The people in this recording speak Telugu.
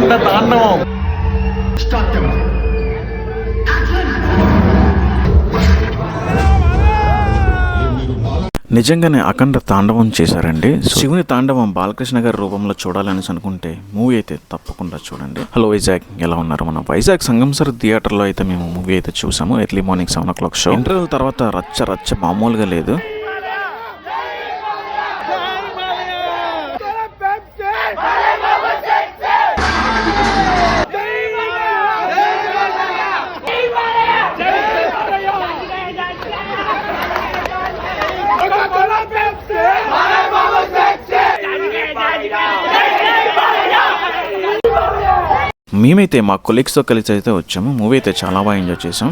అఖండ తాండవం. నిజంగానే అఖండ తాండవం చేశారండి. శివుని తాండవం బాలకృష్ణ గారి రూపంలో చూడాలని అనుకుంటే మూవీ అయితే తప్పకుండా చూడండి. హలో వైజాగ్, ఎలా ఉన్నారు? మనం వైజాగ్ సంగంసర్ థియేటర్లో అయితే మేము మూవీ అయితే చూసాము. Early morning 7 o'clock show. Interval తర్వాత రచ్చ మామూలుగా లేదు. మేమైతే మా కొలీగ్స్తో కలిసి అయితే వచ్చాము. మూవీ అయితే చాలా బాగా ఎంజాయ్ చేసాం.